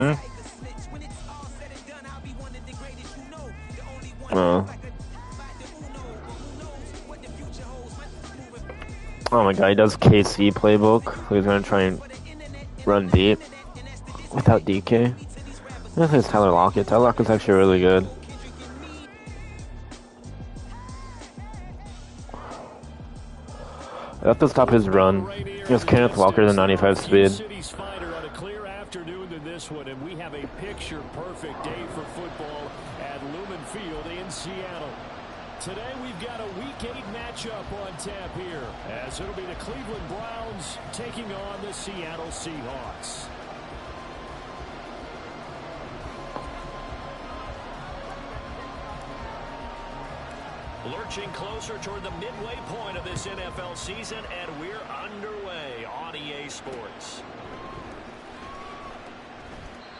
Hmm? Oh. Oh my god, he does KC playbook. So he's gonna try and run deep without DK. I think it's Tyler Lockett. Tyler Lockett's actually really good. I have to stop his run. He has Kenneth Walker, the 95 speed. And we have a picture-perfect day for football at Lumen Field in Seattle. Today we've got a Week 8 matchup on tap here, as it'll be the Cleveland Browns taking on the Seattle Seahawks. Lurching closer toward the midway point of this NFL season, and we're underway on EA Sports.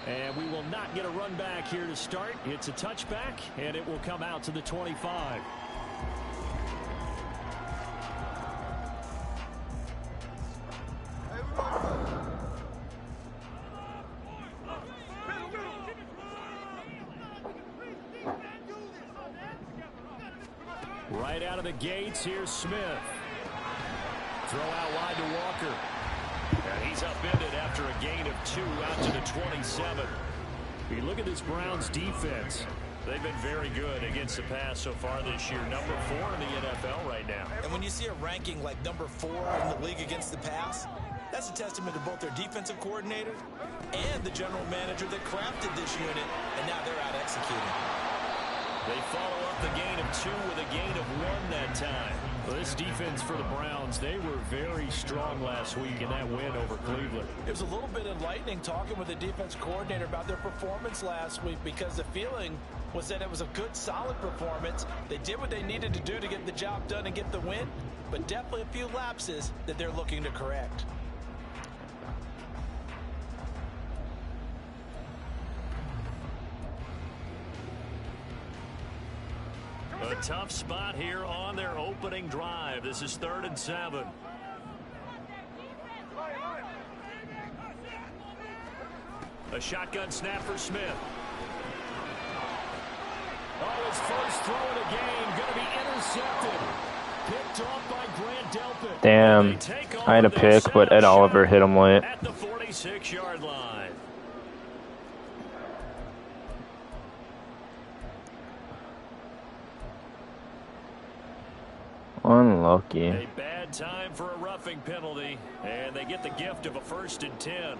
And we will not get a run back here to start. It's a touchback, and it will come out to the 25. Right out of the gates, here's Smith. Throw out wide to Walker. And he's upended after a gain of 2 out to the 27. You look at this Browns defense. They've been very good against the pass so far this year. Number 4 in the NFL right now. And when you see a ranking like number 4 in the league against the pass, that's a testament to both their defensive coordinator and the general manager that crafted this unit, and now they're out executing. They follow up the gain of 2 with a gain of 1 that time. Well, this defense for the Browns, they were very strong last week in that win over Cleveland. It was a little bit enlightening talking with the defense coordinator about their performance last week, because the feeling was that it was a good, solid performance. They did what they needed to do to get the job done and get the win, but definitely a few lapses that they're looking to correct. A tough spot here on their opening drive. This is 3rd and 7. A shotgun snap for Smith. Oh, his first throw of the game going to be intercepted. Picked off by Grant Delpit. Damn. I had a pick, but Ed Oliver hit him late. At the 46-yard line. Unlucky. A bad time for a roughing penalty, and they get the gift of a 1st and 10.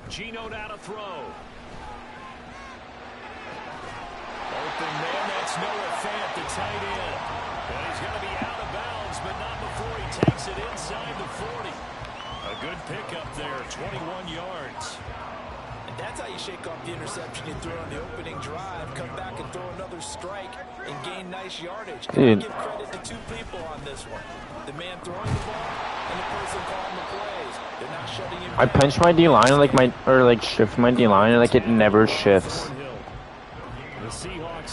Gino now to throw. Open man, that's Noah Fant, the tight end. And he's going to be out of bounds, but not before he takes it inside the 40. A good pickup there, 21 yards. And that's how you shake off the interception you threw on the opening drive. Come back and throw another strike and gain nice yardage. Dude. Give credit to 2 people on this one. The man throwing the ball and the person calling the plays. They're not shutting him down. I pinch my D line like shift my D line and like it never shifts.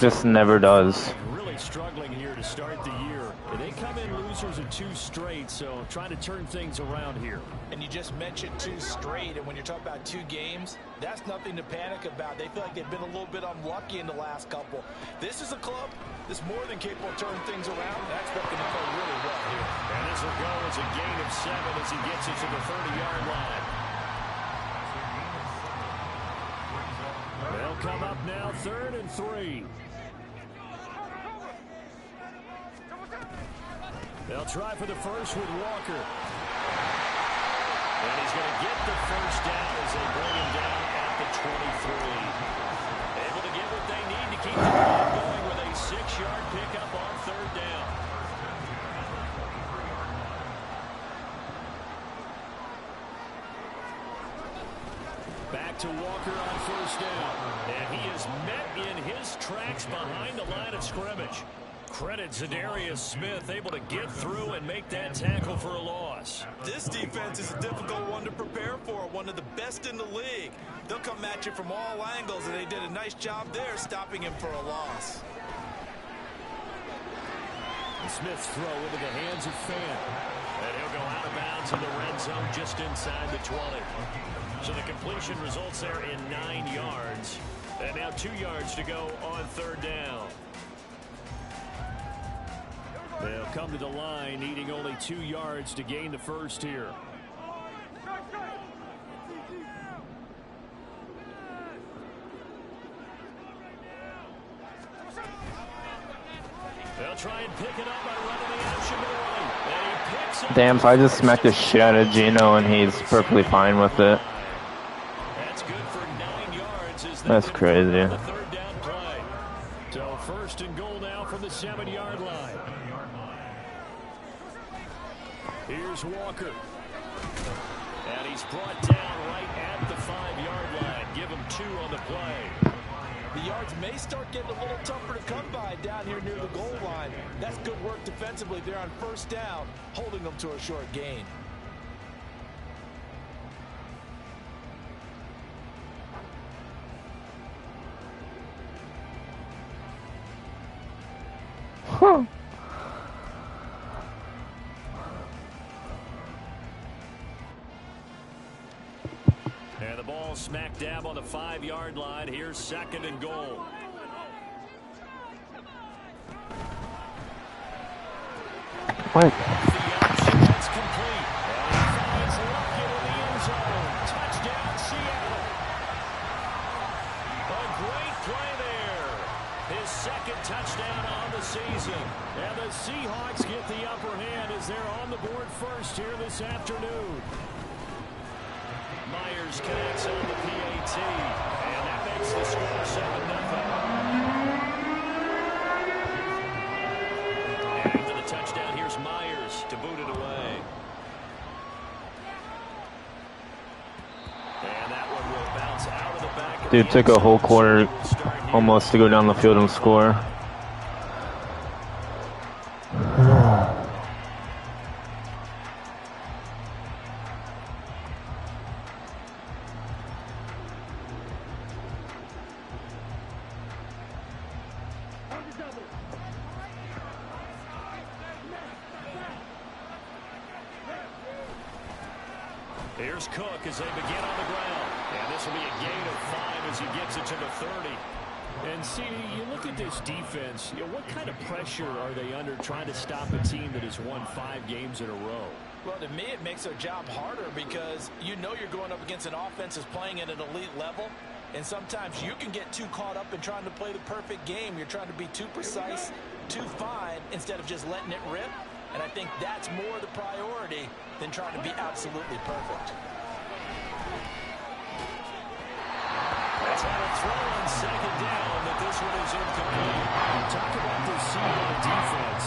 Just never does. Really struggling here to start the year. They come in losers of 2 straight, so trying to turn things around here. And you just mentioned 2 straight, and when you're talking about 2 games, that's nothing to panic about. They feel like they've been a little bit unlucky in the last couple. This is a club that's more than capable of turning things around. I expect them to play really well here. And this will go as a gain of 7 as he gets it to the 30-yard line. They'll come up now 3rd and 3. They'll try for the first with Walker. And he's going to get the first down as they bring him down at the 23. Able to get what they need to keep the ball going with a 6-yard pickup on 3rd down. Back to Walker on 1st down. And he is met in his tracks behind the line of scrimmage. Credit Zadarius Smith, able to get through and make that tackle for a loss. This defense is a difficult one to prepare for, one of the best in the league. They'll come at you from all angles, and they did a nice job there stopping him for a loss. And Smith's throw into the hands of Fan. And he'll go out of bounds in the red zone just inside the 20. So the completion results there in 9 yards. And now 2 yards to go on 3rd down. They'll come to the line, needing only 2 yards to gain the first here. They'll try and pick it up by running the option to the right. And he picks up. Damn, so I just smacked the shit out of Gino and he's perfectly fine with it. That's good for 9 yards. As That's crazy. The 3rd down play. So 1st and goal now from the 7-yard line. Here's Walker. And he's brought down right at the 5-yard line. Give him 2 on the play. The yards may start getting a little tougher to come by down here near the goal line. That's good work defensively there on 1st down, holding them to a short gain. Huh. And the ball smack dab on the 5-yard line. Here's 2nd and goal. What? The option, that's complete. And he finds Lockett in the end zone. Touchdown, Seattle. A great play there. His 2nd touchdown on the season. And the Seahawks get the upper hand as they're on the board first here this afternoon. Myers connects on the PAT, and that makes the score 7-0. And after the touchdown, here's Myers to boot it away. And that one will bounce out of the back. Dude took a whole quarter almost to go down the field and score. Here's Cook as they begin on the ground. And this will be a gain of 5 as he gets it to the 30. And see, you look at this defense, what kind of pressure are they under trying to stop a team that has won 5 games in a row? Well, to me, it makes their job harder because you know you're going up against an offense that's playing at an elite level. And sometimes you can get too caught up in trying to play the perfect game. You're trying to be too precise, too fine, instead of just letting it rip. And I think that's more the priority than trying to be absolutely perfect. That's on a throw on 2nd down, but this one is incomplete. Talk about this Seahawks defense.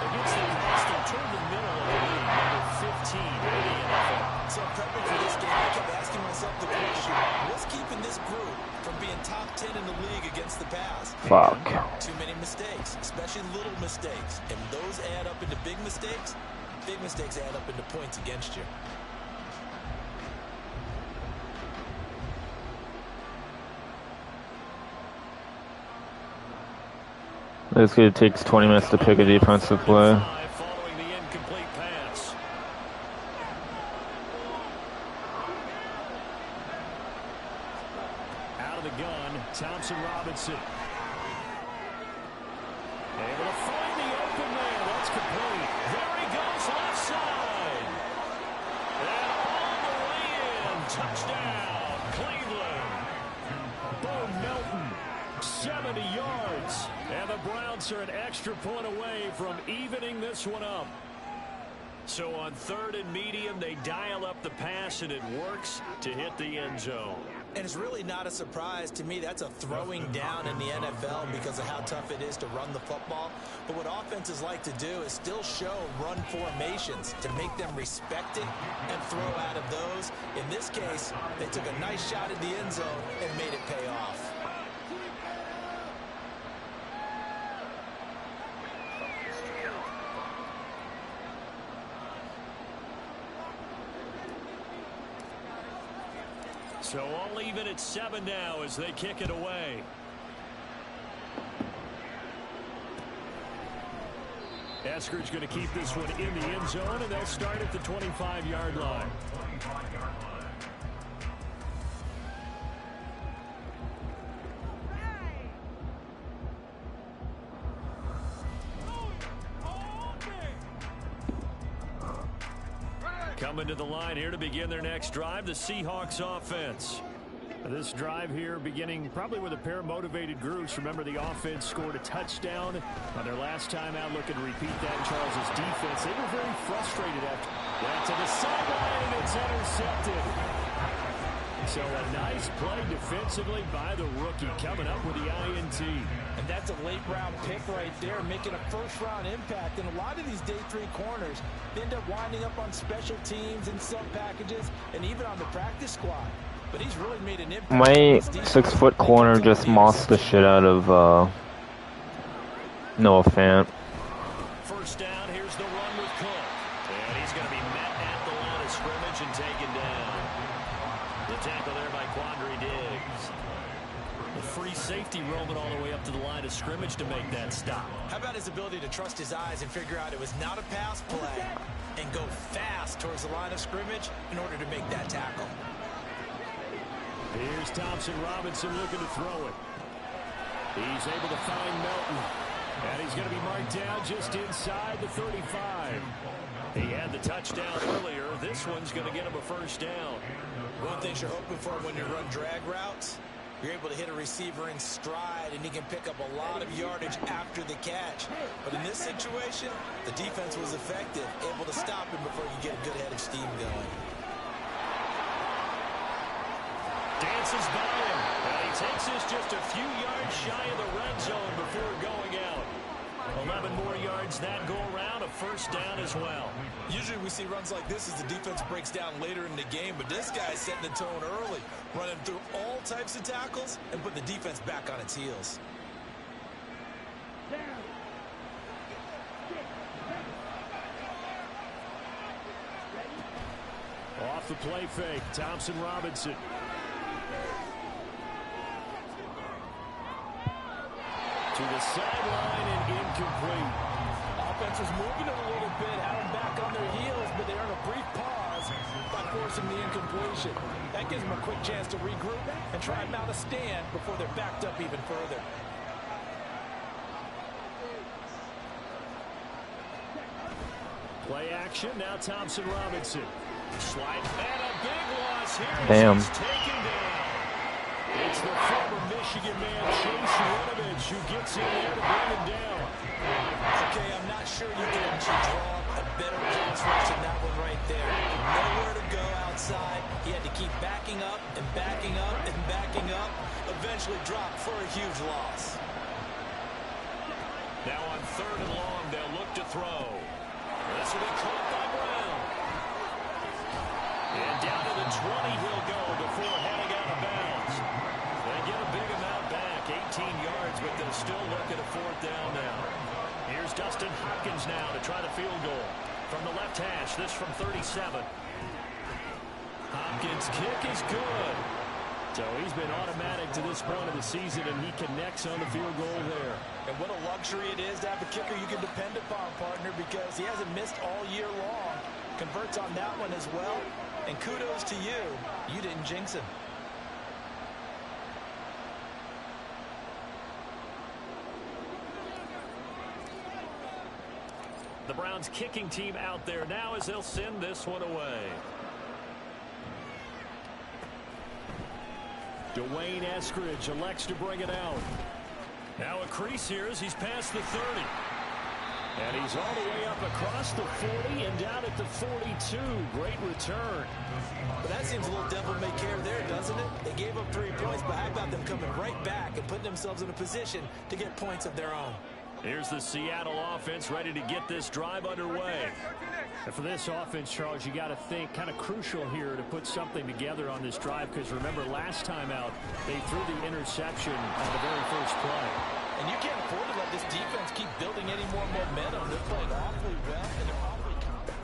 Against the pass, they're toward the middle of the league, number 15 in the NFL. So prepping for this game, I kept asking myself the question, what's keeping this group from being top 10 in the league against the pass? Fuck. Too many mistakes, especially little mistakes. And those add up into big mistakes. Big mistakes add up into points against you. Basically, it takes 20 minutes to pick a defensive play. Following the incomplete pass. Out of the gun, Thompson Robinson. Able to find the open man. That's complete. There he goes, left side. And all the way in. Touchdown, Cleveland. Bo Melton, 70 yards. And the Browns are an extra point away from evening this one up. So on 3rd and medium, they dial up the pass, and it works to hit the end zone. And it's really not a surprise to me. That's a throwing down in the NFL because of how tough it is to run the football. But what offenses like to do is still show run formations to make them respect it and throw out of those. In this case, they took a nice shot at the end zone and made it pay off. So all even at 7 now as they kick it away. Eskridge going to keep this one in the end zone, and they'll start at the 25-yard line. Coming to the line here to begin their next drive, the Seahawks offense. This drive here beginning probably with a pair of motivated groups. Remember, the offense scored a touchdown on their last time out. Looking to repeat that in Charles' defense. They were very frustrated after that to the sideline, and it's intercepted. So a nice play defensively by the rookie coming up with the INT. And that's a late-round pick right there, making a first-round impact. And a lot of these day 3 corners end up winding up on special teams and sub packages and even on the practice squad. But he's really made an impact. My 6-foot corner just mossed the shit out of Noah Fant. First down, here's the run with Cook. And he's going to be met at the line of scrimmage and taken down. The tackle there by Quandre Diggs. The free safety roaming all the way up to the line of scrimmage to make that stop. How about his ability to trust his eyes and figure out it was not a pass play and go fast towards the line of scrimmage in order to make that tackle. Here's Thompson Robinson looking to throw it. He's able to find Melton. And he's going to be marked down just inside the 35. He had the touchdown earlier. This one's going to get him a first down. One thing you're hoping for when you run drag routes, you're able to hit a receiver in stride, and he can pick up a lot of yardage after the catch. But in this situation, the defense was effective, able to stop him before you get a good head of steam going. Dances by him, and he takes this just a few yards shy of the red zone before going out. 11 more yards that go around, a first down as well. Usually we see runs like this as the defense breaks down later in the game, but this guy's setting the tone early, running through all types of tackles and putting the defense back on its heels. Off the play fake, Thompson Robinson. To the sideline and incomplete. Offense was moving it a little bit, had them back on their heels, but they earned a brief pause by forcing the incompletion. That gives them a quick chance to regroup and try and mount a stand before they're backed up even further. Play action, now Thompson Robinson. Slide, and a big loss here. Damn. He's taken down. It's the former Michigan man, Chase Winovich, who gets in there to bring him down. Okay, I'm not sure you can actually draw a better pass rush than that one right there. Nowhere to go outside. He had to keep backing up and backing up and backing up. Eventually dropped for a huge loss. Now on 3rd and long, they'll look to throw. This will be caught by Brown. And down to the 20 he'll go before heading out of bounds. They get a big amount back, 18 yards, but they'll still look at a 4th down now. Here's Dustin Hopkins now to try the field goal. From the left hash, this from 37. Hopkins' kick is good. So he's been automatic to this point of the season, and he connects on the field goal there. And what a luxury it is to have a kicker you can depend upon, partner, because he hasn't missed all year long. Converts on that one as well. And kudos to you. You didn't jinx him. The Browns kicking team out there now as they'll send this one away. Dwayne Eskridge elects to bring it out. Now a crease here as he's past the 30. And he's all the way up across the 40 and down at the 42. Great return. But that seems a little devil-may-care there, doesn't it? They gave up 3 points, but how about them coming right back and putting themselves in a position to get points of their own? Here's the Seattle offense ready to get this drive underway. And for this offense, Charles, you got to think kind of crucial here to put something together on this drive, because remember last time out they threw the interception on the very first play. And you can't afford to let this defense keep building any more momentum. They're playing awfully well, and they're awfully confident.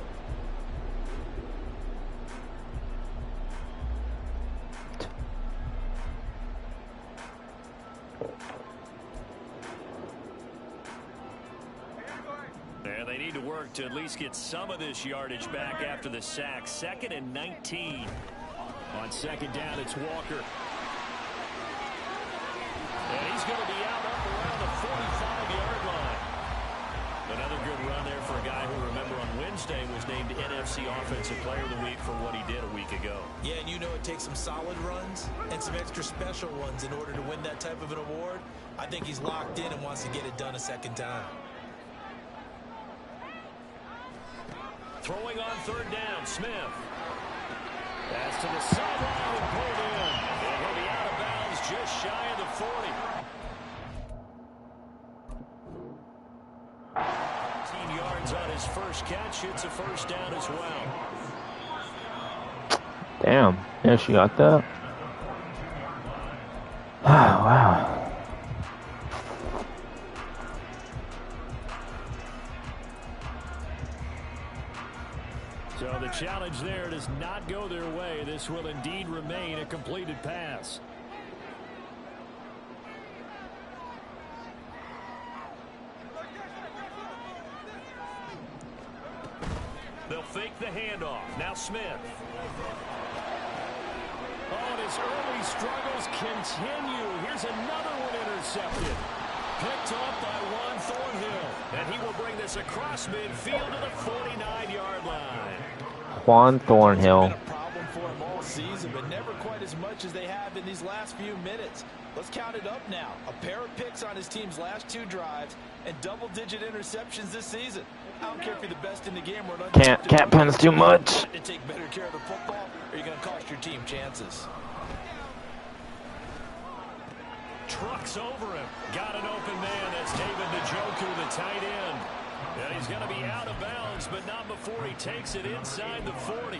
need to work to at least get some of this yardage back after the sack. 2nd and 19. On 2nd down, it's Walker. And he's going to be out up around the 45-yard line. Another good run there for a guy who, remember, on Wednesday was named NFC Offensive Player of the Week for what he did a week ago. Yeah, and you know it takes some solid runs and some extra special ones in order to win that type of an award. I think he's locked in and wants to get it done a second time. Throwing on 3rd down, Smith. Pass to the sideline and pulled in. And he'll be out of bounds just shy of the 40. 15 yards on his first catch. It's a 1st down as well. Damn. Yeah, she got that. Wow. So the challenge there does not go their way. This will indeed remain a completed pass. They'll fake the handoff. Now Smith. Oh, and his early struggles continue. Here's another one intercepted. Picked off by Juan Thornhill. And he will bring this across midfield to the 49-yard line. Juan Thornhill. It's been a problem for him all season, but never quite as much as they have in these last few minutes. Let's count it up now. A pair of picks on his team's last 2 drives and double-digit interceptions this season. I don't care if you're the best in the game or not. Can't pens too much. To take better care of the football, or you're going to cost your team chances. Trucks over him. Got an open man. That's David Njoku, the tight end. And he's going to be out of bounds, but not before he takes it inside the 40.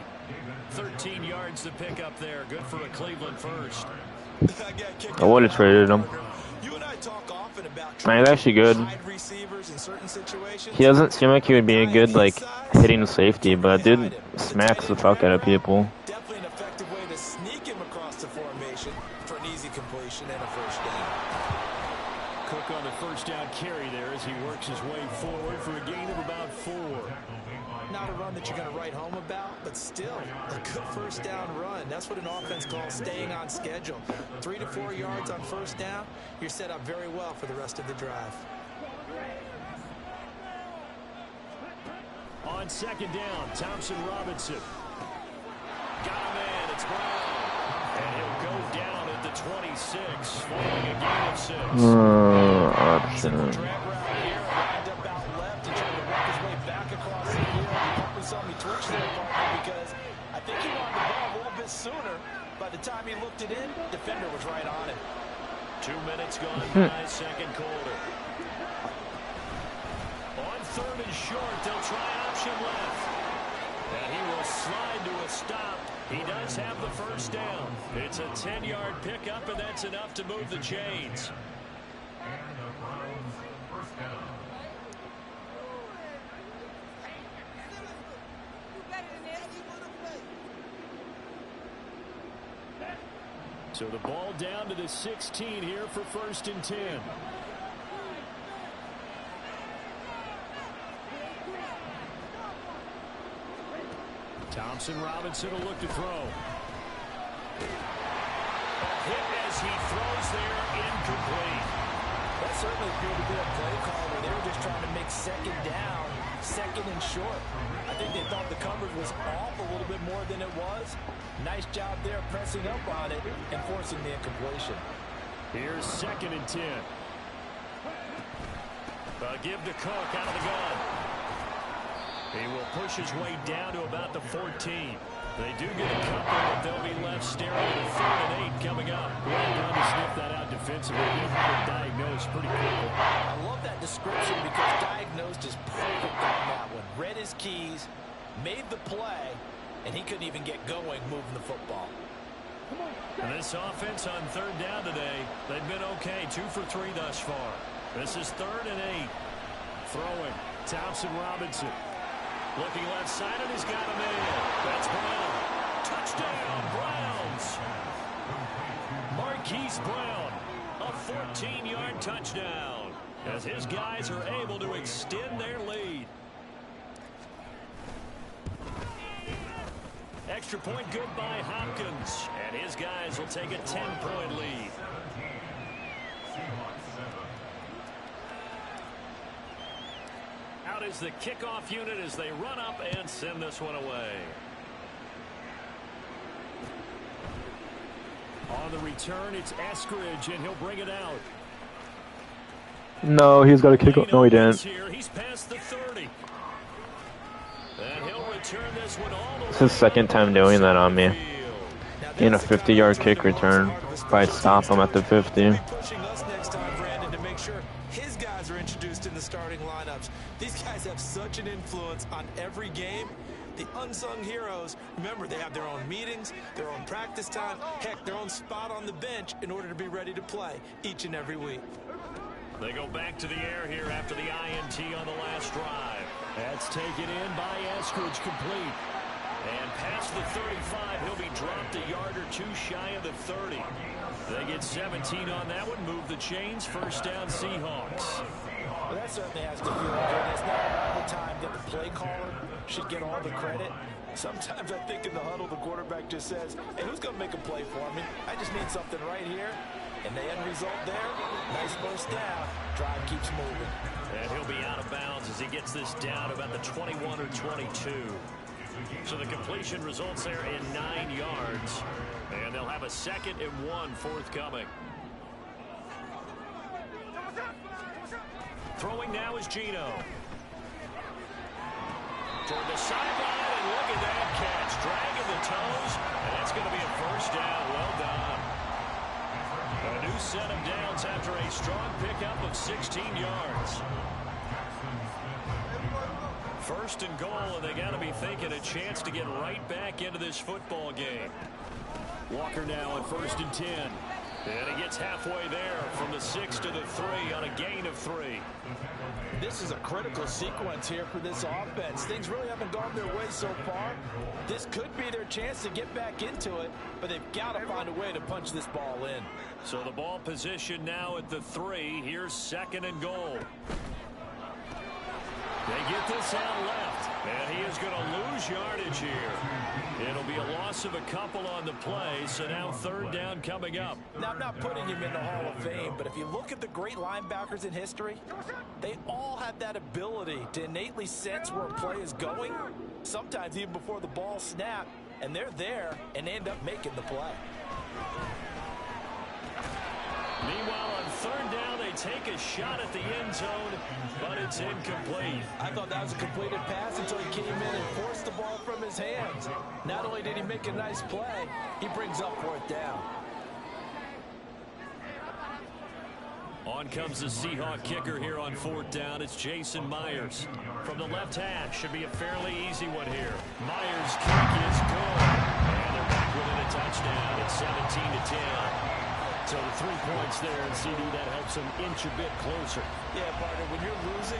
13 yards to pick up there. Good for a Cleveland first. I would have traded him. You and I talk often about Man, he's actually good. receivers in certain situations. He doesn't seem like he would be a good, like, hitting safety, but dude smacks the fuck out of people. Definitely an effective way to sneak him across the formation for an easy completion and a 1st down. Cook on the 1st down carry there as he works his way forward for a gain of about 4. Not a run that you're going to write home about, but still a good 1st down run. That's what an offense calls staying on schedule. 3 to 4 yards on 1st down, you're set up very well for the rest of the drive. On 2nd down, Thompson Robinson. Got a man, it's Brown. And he'll go down at the 26, following a gain of 6. Option. Drag route here, lined up out left. He tried to work his way back across the field. You probably saw me twitch there, partner, because I think he wanted the ball a little bit sooner. By the time he looked it in, defender was right on it. 2 minutes gone by, 2nd quarter. On 3rd and short, they'll try option left. And he will slide to a stop. He does have the 1st down. It's a 10-yard pickup, and that's enough to move the chains. So the ball down to the 16 here for 1st and 10. Thompson Robinson will look to throw. A hit as he throws there, incomplete. That certainly appeared to be a play call where they were just trying to make 2nd down, 2nd and short. I think they thought the coverage was off a little bit more than it was. Nice job there pressing up on it and forcing the incompletion. Here's 2nd and 10. Give to Cook out of the gun. He will push his way down to about the 14. They do get a couple, but they'll be left staring at a 3rd and 8 coming up. Well done to sniff that out defensively. They're diagnosed pretty quickly. I love that description because diagnosed is perfect on that one. Read his keys, made the play, and he couldn't even get going moving the football. And this offense on 3rd down today, they've been okay. 2 for 3 thus far. This is 3rd and 8. Throwing. Thompson Robinson. Looking left side, and he's got a man. That's Brown. Touchdown, Browns. Marquise Brown, a 14-yard touchdown, as his guys are able to extend their lead. extra point good by Hopkins. And his guys will take a 10-point lead. Out is the kickoff unit as they run up and send this one away. On the return, it's Eskridge, and he'll bring it out. No, he's got a kick off. No, he didn't. He's past the 30. And he'll return this one all the way. It's his second time doing that on me. In a 50-yard kick return. If I stop him at the 50. Pushing us next time, Brandon, to make sure his guys are introduced in the starting lineups. These guys have such an influence on every game. The unsung heroes, remember, they have their own meetings, their own practice time, heck, their own spot on the bench in order to be ready to play each and every week. They go back to the air here after the INT on the last drive. That's taken in by Eskridge, complete. And past the 35, he'll be dropped a yard or two shy of the 30. They get 17 on that one, move the chains, first down Seahawks. Well, that certainly has to feel good. It's not all the time that the play caller should get all the credit. Sometimes I think in the huddle, the quarterback just says, hey, who's going to make a play for me? I just need something right here. And the end result there, nice first down. Drive keeps moving. And he'll be out of bounds as he gets this down about the 21 or 22. So the completion results there in 9 yards. And they'll have a 2nd and 1 forthcoming. Throwing now is Gino. Toward the sideline, and look at that catch. Dragging the toes, and that's going to be a first down. Well done. A new set of downs after a strong pickup of 16 yards. First and goal, and they got to be thinking a chance to get right back into this football game. Walker now on 1st and 10. And he gets halfway there from the 6 to the 3 on a gain of 3. This is a critical sequence here for this offense. Things really haven't gone their way so far. This could be their chance to get back into it, but they've got to find a way to punch this ball in. So the ball position now at the 3. Here's 2nd and goal. They get this out left, and he is going to lose yardage here. It'll be a loss of a couple on the play, so now 3rd down coming up. Now, I'm not putting him in the Hall of Fame, but if you look at the great linebackers in history, they all have that ability to innately sense where a play is going, sometimes even before the ball snapped, and they're there and end up making the play. Meanwhile, on 3rd down, they take a shot at the end zone, but it's incomplete. I thought that was a completed pass until he came in and forced the ball from his hands. Not only did he make a nice play, he brings up 4th down. On comes the Seahawk kicker here on 4th down. It's Jason Myers. From the left hash, should be a fairly easy one here. Myers' kick is good. And they're back within a touchdown. It's 17-10. So the 3 points there, and CD, that helps them inch a bit closer. Yeah, partner, when you're losing,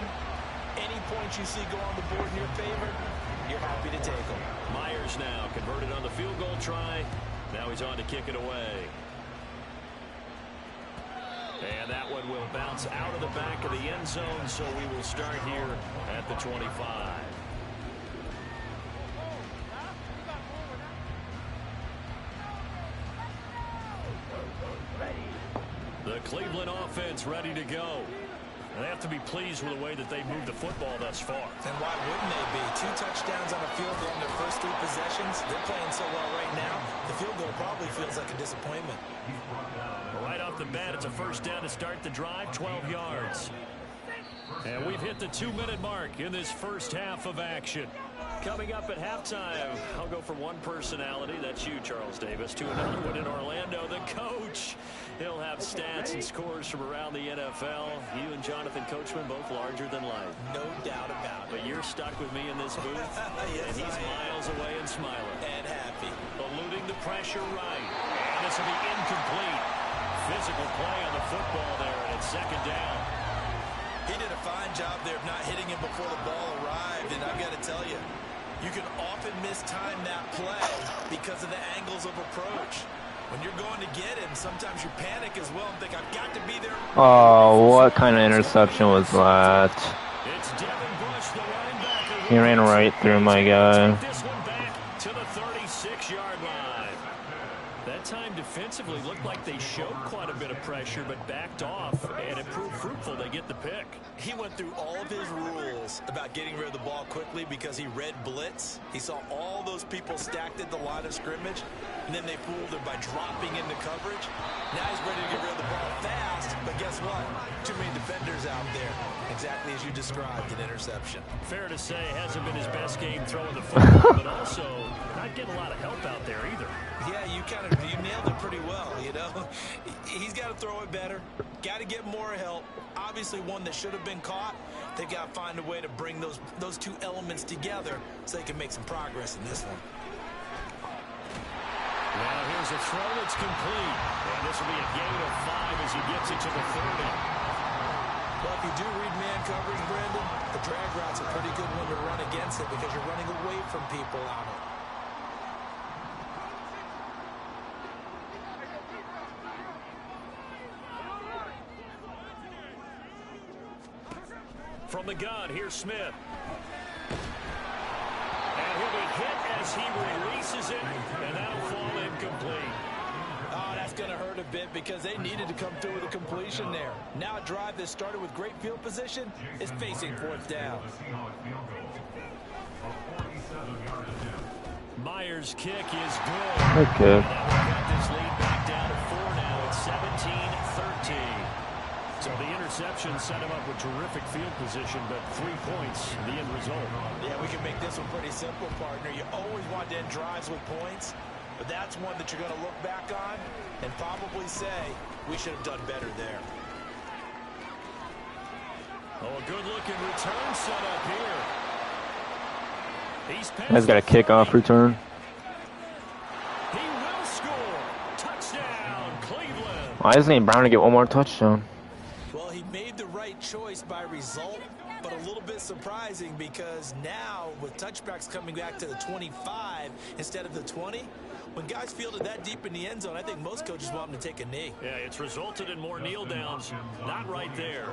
any points you see go on the board in your favor, you're happy to take them. Myers now converted on the field goal try. Now he's on to kick it away. And that one will bounce out of the back of the end zone, so we will start here at the 25. The Cleveland offense ready to go. They have to be pleased with the way that they moved the football thus far. And why wouldn't they be? 2 touchdowns on the field goal in their first 3 possessions. They're playing so well right now, the field goal probably feels like a disappointment. Right off the bat, it's a first down to start the drive, 12 yards. And we've hit the 2-minute mark in this first half of action. Coming up at halftime, I'll go from one personality, that's you, Charles Davis, to another one in Orlando, the coach. He'll have stats and scores from around the NFL. You and Jonathan Coachman both larger than life. No doubt about it. But you're stuck with me in this booth, yes, and he's miles away and smiling. And happy. Eluding the pressure right. And this will be incomplete. Physical play on the football there, and it's 2nd down. He did a fine job there of not hitting him before the ball arrived, and I've got to tell you, you can often mistime that play because of the angles of approach. When you're going to get him, sometimes you panic as well and think, I've got to be there. Oh, what kind of interception was that? He ran right through my guy. This one back to the 36 a bit of pressure, but backed off, and it proved fruitful. They get the pick. He went through all of his rules about getting rid of the ball quickly because he read blitz. He saw all those people stacked at the line of scrimmage, and then they fooled him by dropping into coverage. Now he's ready to get rid of the ball fast, but guess what? Too many defenders out there. Exactly as you described, an interception. Fair to say, hasn't been his best game throwing the football, but also not getting a lot of help out there either. Yeah, you nailed it pretty well, you know. He's got to throw it better. Got to get more help. Obviously one that should have been caught. They've got to find a way to bring those two elements together so they can make some progress in this one. Now here's a throw that's complete. And this will be a gain of 5 as he gets it to the 30. Well, if you do read man coverage, Brandon, the drag route's a pretty good one to run against it because you're running away from people on it. From the gun, here's Smith. And he'll be hit as he releases it, and that'll fall incomplete. Oh, that's going to hurt a bit because they needed to come through with a completion there. Now a drive that started with great field position is facing 4th down. Myers' kick is good. Okay. That will cut this lead back down to 4 now. It's 17-13. So the interception set him up with terrific field position, but 3 points, the end result. Yeah, we can make this one pretty simple, partner. You always want to end drives with points, but that's one that you're going to look back on and probably say, we should have done better there. Oh, a good-looking return set up here. He's He's got a kickoff return. He will score. Touchdown, Cleveland. Why isn't he Brown to get one more touchdown? Well, he made the right choice by result, but a little bit surprising because now with touchbacks coming back to the 25 instead of the 20, when guys fielded that deep in the end zone, I think most coaches want them to take a knee. Yeah, it's resulted in more kneel downs. Not right there.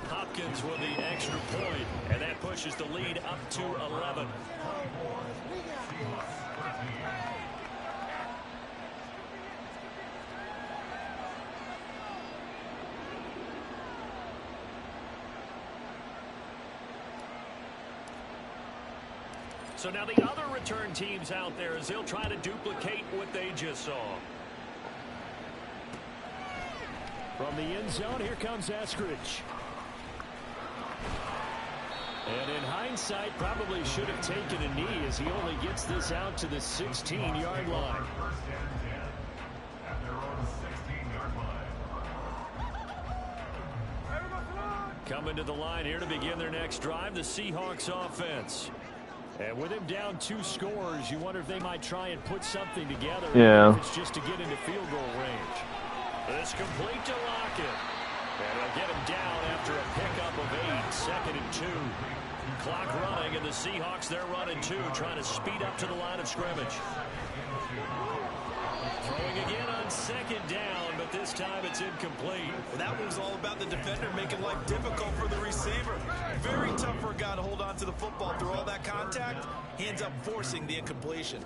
Hopkins with the extra point, and that pushes the lead up to 11. So now the other return teams out there as they'll try to duplicate what they just saw. From the end zone, here comes Eskridge. And in hindsight, probably should have taken a knee as he only gets this out to the 16-yard line. Coming to the line here to begin their next drive, the Seahawks offense. And with him down 2 scores, you wonder if they might try and put something together. Yeah. If it's just to get into field goal range. It's complete to Lockett. And they'll get him down after a pickup of 8, 2nd and 2. Clock running, and the Seahawks, they're running 2, trying to speed up to the line of scrimmage. Throwing again on 2nd down, but this time it's incomplete. Well, that one was all about the defender making life difficult for the receiver. Very tough for a guy to hold on to the football through all that contact. He ends up forcing the incompletion.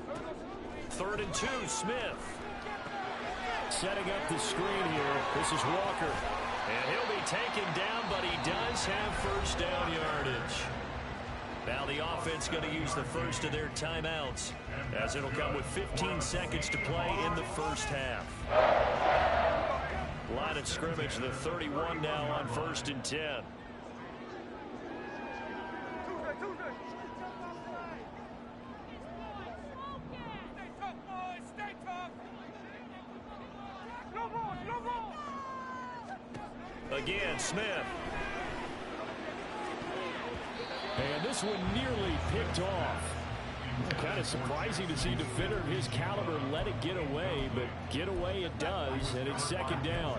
3rd and 2, Smith. Setting up the screen here. This is Walker. And he'll be taken down, but he does have first down yardage. Now the offense going to use the first of their timeouts, as it'll come with 15 seconds to play in the first half. Line of scrimmage, the 31 now on 1st and 10. Again, Smith. And this one nearly picked off. Kind of surprising to see a defender of his caliber let it get away, but get away it does, and it's 2nd down.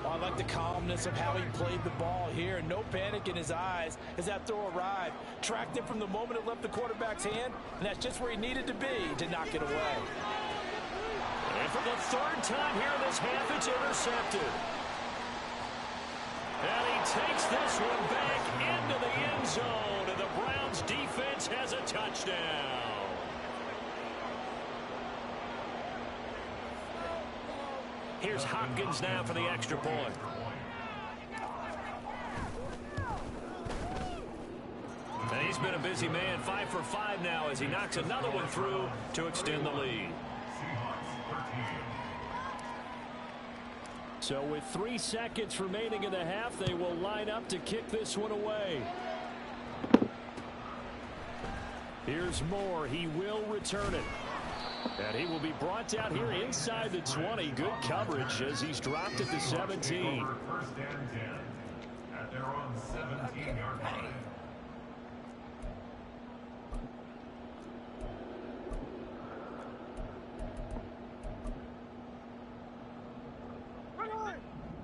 I like the calmness of how he played the ball here. No panic in his eyes as that throw arrived. Tracked it from the moment it left the quarterback's hand, and that's just where he needed to be to knock it away. And for the 3rd time here in this half, it's intercepted. And he takes this one back into the end zone, and the Browns defense has a touchdown. Here's Hopkins now for the extra point. And he's been a busy man, 5 for 5 now as he knocks another one through to extend the lead. So with 3 seconds remaining in the half, they will line up to kick this one away. Here's Moore. He will return it. And he will be brought down here inside the 20. Good coverage as he's dropped at the 17. First and 10 at their own 17-yard line.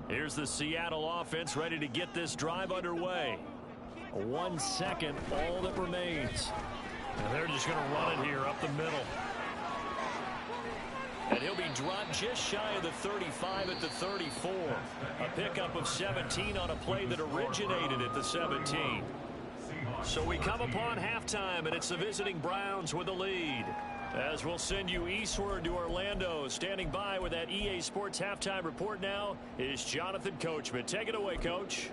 Here's the Seattle offense ready to get this drive underway. 1 second, all that remains. And they're just going to run it here up the middle. And he'll be dropped just shy of the 35 at the 34. A pickup of 17 on a play that originated at the 17. So we come upon halftime, and it's the visiting Browns with the lead. As we'll send you eastward to Orlando. Standing by with that EA Sports halftime report now is Jonathan Coachman. Take it away, Coach.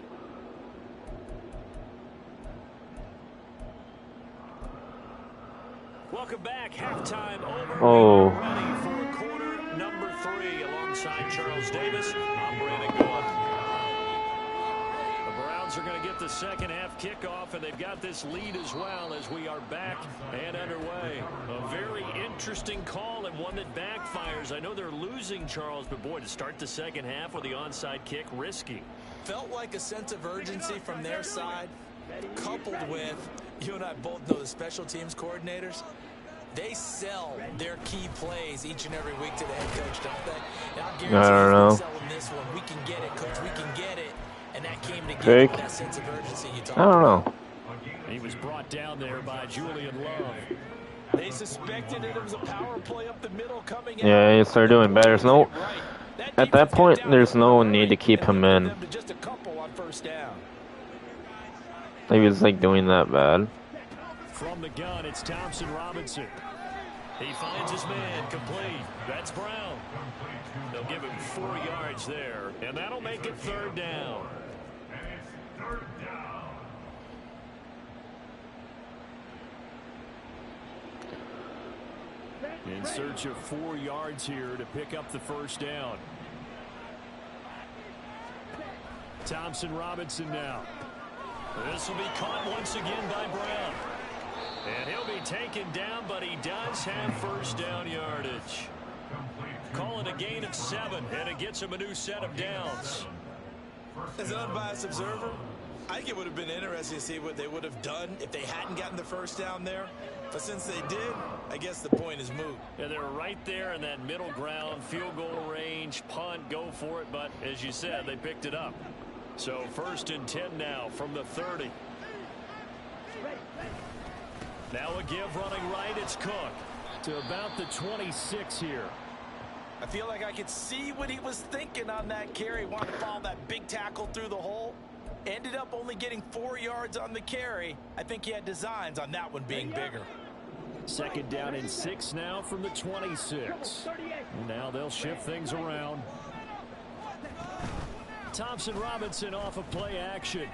Welcome back. Halftime over. Oh. We are ready for quarter number 3 alongside Charles Davis. I'm Brandon Gaudin. The Browns are going to get the second half kickoff, and they've got this lead as well as we are back and underway. A very interesting call and one that backfires. I know they're losing, Charles, but boy, to start the second half with the onside kick, risky. Felt like a sense of urgency from their side, coupled with, you and I both know the special teams coordinators. They sell their key plays each and every week to the head coach, don't they? And I'll guarantee I don't know. selling this one. We can get it, coach. We can get it. And that came together Fake. with that sense of urgency you talked I don't know. He was brought down there by Julian Love. They suspected that it was a power play up the middle coming out. Yeah, yes, they're doing better. There's no, at that point, there's no need to keep him in. Just a couple on first down. He was like doing that bad. From the gun, it's Thompson Robinson. He finds his man complete. That's Brown. They'll give him 4 yards there, and that'll make it 3rd down. And it's 3rd down. In search of 4 yards here to pick up the first down. Thompson Robinson now. This will be caught once again by Brown. And he'll be taken down, but he does have first down yardage. Call it a gain of 7, and it gets him a new set of downs. As an unbiased observer, I think it would have been interesting to see what they would have done if they hadn't gotten the first down there. But since they did, I guess the point is moot. Yeah, they're right there in that middle ground, field goal range, punt, go for it. But as you said, they picked it up. So 1st and 10 now from the 30. Now a give running right. It's Cook to about the 26 here. I feel like I could see what he was thinking on that carry. Wanted to follow that big tackle through the hole. Ended up only getting 4 yards on the carry. I think he had designs on that one being bigger. 2nd down and 6 now from the 26. Now they'll shift things around. Thompson Robinson off of play action.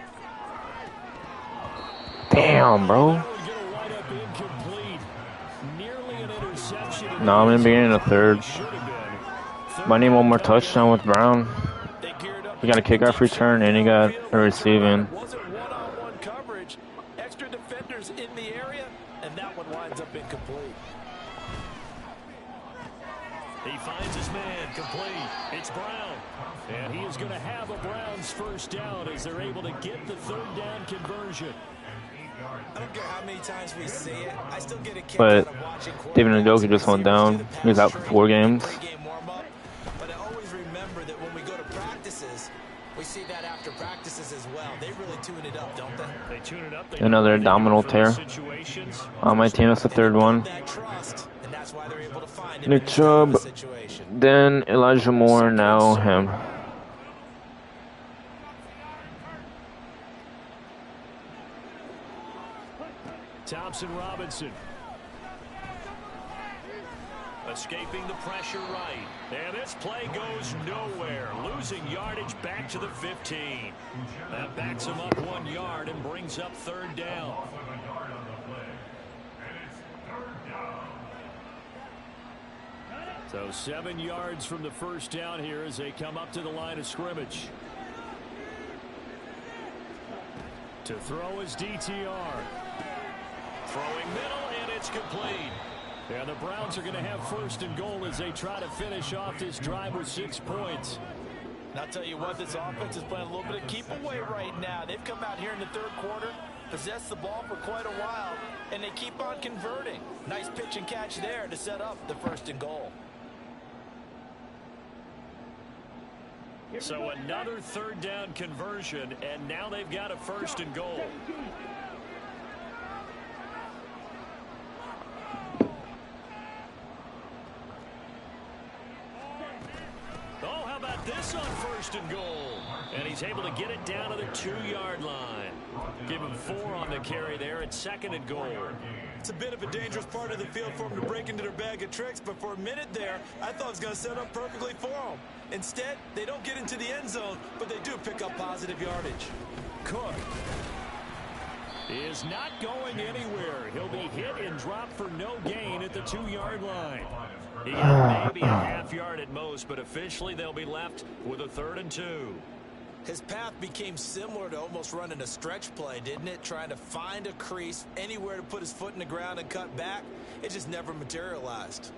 Damn, bro. No, I'm gonna be in the 3rd. Might need one more touchdown with Brown. We got a kickoff return and he got a receiving. Wasn't one-on-one coverage. Extra defenders in the area, and that one winds up incomplete. He finds his man complete. It's Brown. And he is going to have a Browns first down as they're able to get the 3rd down conversion. I don't care how many times we see it. I still get a kick But out of watching David Njoku just went down. He was out for 4 games. But I always remember that when we go to practices, we see that after practices as well. They really tune it up, don't they? They tune it up. Another abdominal tear. On my team, that's the 3rd one. That trust, and that's why they're able to find him Nick in this Chubb, situation. then Elijah Moore, now him. Thompson Robinson. Escaping the pressure right. And this play goes nowhere. Losing yardage back to the 15. That backs him up 1 yard and brings up 3rd down. So 7 yards from the first down here as they come up to the line of scrimmage. To throw is DTR. Throwing middle, and it's complete. And the Browns are going to have 1st and goal as they try to finish off this drive with 6 points. And I'll tell you what, this offense is playing a little bit of keep away right now. They've come out here in the 3rd quarter, possessed the ball for quite a while, and they keep on converting. Nice pitch and catch there to set up the 1st and goal. So another 3rd down conversion, and now they've got a 1st and goal. Oh, how about this on 1st and goal? And he's able to get it down to the 2-yard line. Give him 4 on the carry there at 2nd and goal. It's a bit of a dangerous part of the field for them to break into their bag of tricks, but for a minute there, I thought it was going to set up perfectly for them. Instead, they don't get into the end zone, but they do pick up positive yardage. Cook is not going anywhere. He'll be hit and dropped for no gain at the 2-yard line. He had maybe a half yard at most, but officially they'll be left with a 3rd and 2. His path became similar to almost running a stretch play, didn't it? Trying to find a crease, anywhere to put his foot in the ground and cut back. It just never materialized.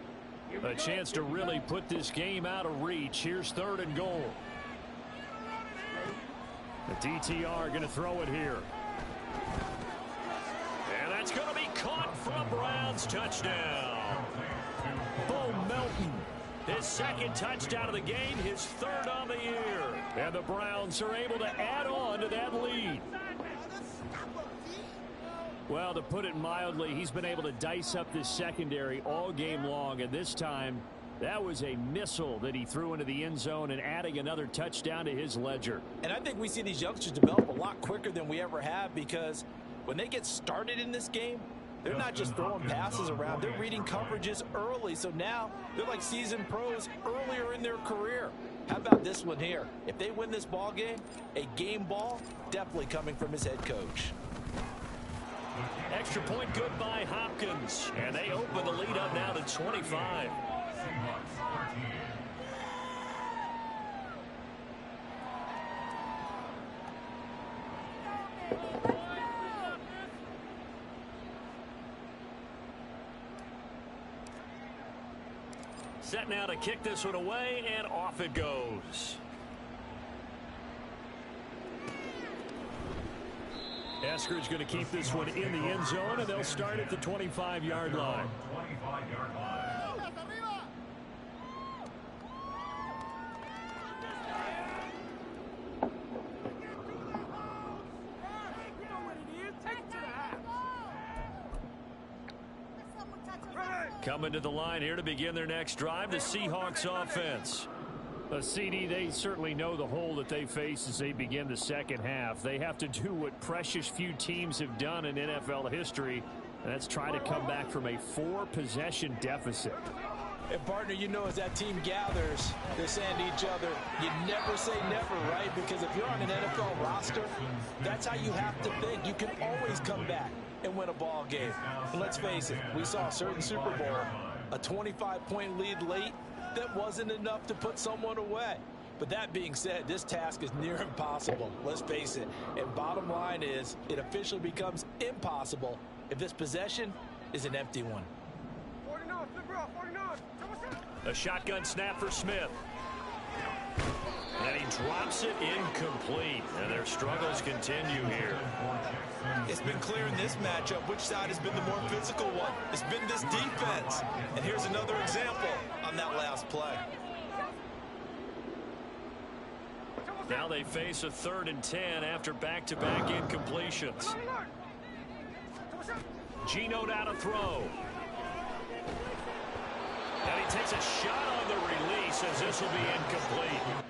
A chance to really put this game out of reach. Here's 3rd and goal. The DTR going to throw it here. And that's going to be caught for a Browns touchdown. Bo Melton, his 2nd touchdown of the game, his 3rd on the year. And the Browns are able to add on to that lead. Well, to put it mildly, he's been able to dice up this secondary all game long, and this time that was a missile that he threw into the end zone and adding another touchdown to his ledger. And I think we see these youngsters develop a lot quicker than we ever have, because when they get started in this game, they're not just throwing passes around, they're reading coverages early. So now they're like seasoned pros earlier in their career. How about this one here? If they win this ball game, a game ball definitely coming from his head coach. Extra point good by Hopkins, and they open the lead up now to 25. Set now to kick this one away, and off it goes. Esker's going to keep this one in the end zone, and they'll start at the 25-yard line. Coming to the line here to begin their next drive, the Seahawks offense. CD, they certainly know the hole that they face as they begin the second half. They have to do what precious few teams have done in NFL history, and that's try to come back from a 4-possession deficit. And partner, you know, as that team gathers, they're saying to each other, you never say never, right? Because if you're on an NFL roster, that's how you have to think. You can always come back and win a ball game. And let's face it, we saw a certain Super Bowl, a 25-point lead late, that wasn't enough to put someone away. But that being said, this task is near impossible. Let's face it. And bottom line is, it officially becomes impossible if this possession is an empty one. A shotgun snap for Smith. And he drops it incomplete. And their struggles continue here. It's been clear in this matchup which side has been the more physical one. It's been this defense. And here's another example on that last play. Now they face a 3rd and 10 after back-to-back incompletions. Geno now to throw. And he takes a shot on the release as this will be incomplete.